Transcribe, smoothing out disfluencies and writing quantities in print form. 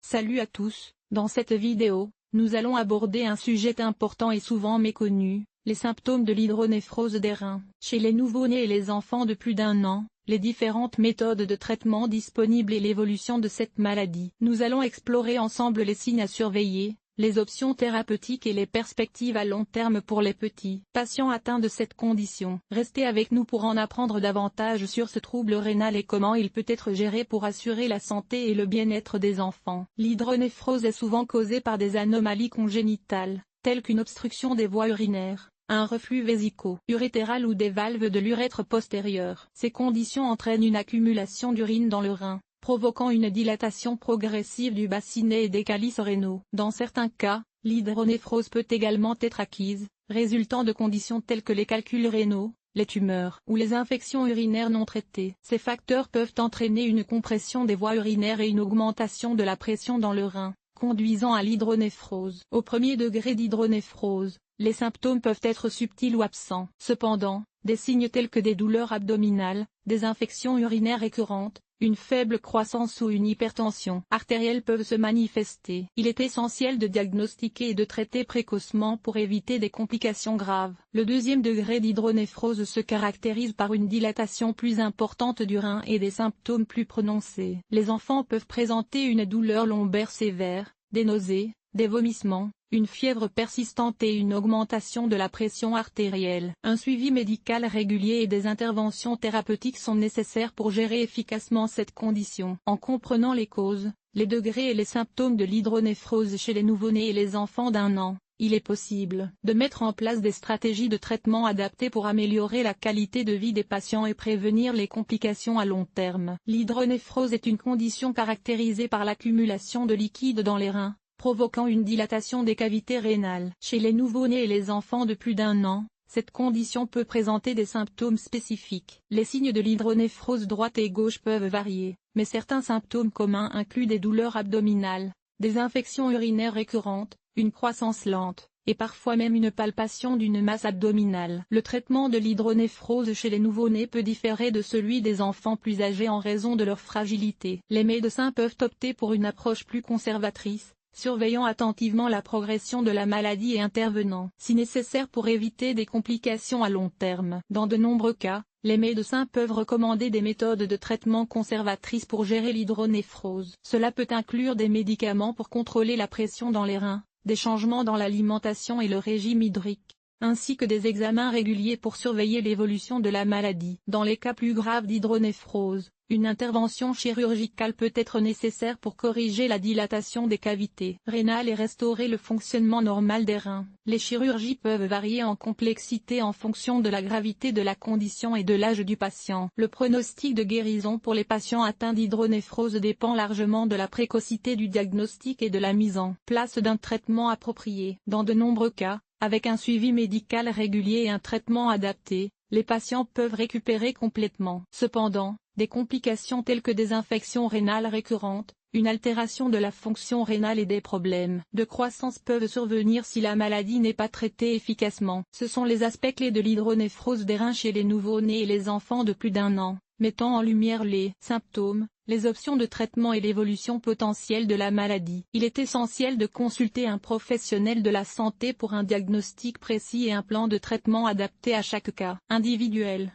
Salut à tous, dans cette vidéo, nous allons aborder un sujet important et souvent méconnu, les symptômes de l'hydronéphrose des reins. Chez les nouveau-nés et les enfants de plus d'1 an, les différentes méthodes de traitement disponibles et l'évolution de cette maladie. Nous allons explorer ensemble les signes à surveiller, les options thérapeutiques et les perspectives à long terme pour les petits patients atteints de cette condition. Restez avec nous pour en apprendre davantage sur ce trouble rénal et comment il peut être géré pour assurer la santé et le bien-être des enfants. L'hydronéphrose est souvent causée par des anomalies congénitales, telles qu'une obstruction des voies urinaires, un reflux vésico-urétéral ou des valves de l'urètre postérieur. Ces conditions entraînent une accumulation d'urine dans le rein, provoquant une dilatation progressive du bassinet et des calices rénaux. Dans certains cas, l'hydronéphrose peut également être acquise, résultant de conditions telles que les calculs rénaux, les tumeurs ou les infections urinaires non traitées. Ces facteurs peuvent entraîner une compression des voies urinaires et une augmentation de la pression dans le rein, conduisant à l'hydronéphrose. Au premier degré d'hydronéphrose, les symptômes peuvent être subtils ou absents. Cependant, des signes tels que des douleurs abdominales, des infections urinaires récurrentes, une faible croissance ou une hypertension artérielle peuvent se manifester. Il est essentiel de diagnostiquer et de traiter précocement pour éviter des complications graves. Le deuxième degré d'hydronéphrose se caractérise par une dilatation plus importante du rein et des symptômes plus prononcés. Les enfants peuvent présenter une douleur lombaire sévère, des nausées, des vomissements, une fièvre persistante et une augmentation de la pression artérielle. Un suivi médical régulier et des interventions thérapeutiques sont nécessaires pour gérer efficacement cette condition. En comprenant les causes, les degrés et les symptômes de l'hydronéphrose chez les nouveau-nés et les enfants d'1 an, il est possible de mettre en place des stratégies de traitement adaptées pour améliorer la qualité de vie des patients et prévenir les complications à long terme. L'hydronéphrose est une condition caractérisée par l'accumulation de liquide dans les reins, provoquant une dilatation des cavités rénales. Chez les nouveau-nés et les enfants de plus d'1 an, cette condition peut présenter des symptômes spécifiques. Les signes de l'hydronéphrose droite et gauche peuvent varier, mais certains symptômes communs incluent des douleurs abdominales, des infections urinaires récurrentes, une croissance lente, et parfois même une palpation d'une masse abdominale. Le traitement de l'hydronéphrose chez les nouveau-nés peut différer de celui des enfants plus âgés en raison de leur fragilité. Les médecins peuvent opter pour une approche plus conservatrice, surveillant attentivement la progression de la maladie et intervenant si nécessaire pour éviter des complications à long terme. Dans de nombreux cas, les médecins peuvent recommander des méthodes de traitement conservatrices pour gérer l'hydronéphrose. Cela peut inclure des médicaments pour contrôler la pression dans les reins, des changements dans l'alimentation et le régime hydrique, ainsi que des examens réguliers pour surveiller l'évolution de la maladie. Dans les cas plus graves d'hydronéphrose, une intervention chirurgicale peut être nécessaire pour corriger la dilatation des cavités rénales et restaurer le fonctionnement normal des reins. Les chirurgies peuvent varier en complexité en fonction de la gravité de la condition et de l'âge du patient. Le pronostic de guérison pour les patients atteints d'hydronéphrose dépend largement de la précocité du diagnostic et de la mise en place d'un traitement approprié. Dans de nombreux cas, avec un suivi médical régulier et un traitement adapté, les patients peuvent récupérer complètement. Cependant, des complications telles que des infections rénales récurrentes, une altération de la fonction rénale et des problèmes de croissance peuvent survenir si la maladie n'est pas traitée efficacement. Ce sont les aspects clés de l'hydronéphrose des reins chez les nouveau-nés et les enfants de plus d'1 an, mettant en lumière les symptômes, les options de traitement et l'évolution potentielle de la maladie. Il est essentiel de consulter un professionnel de la santé pour un diagnostic précis et un plan de traitement adapté à chaque cas individuel.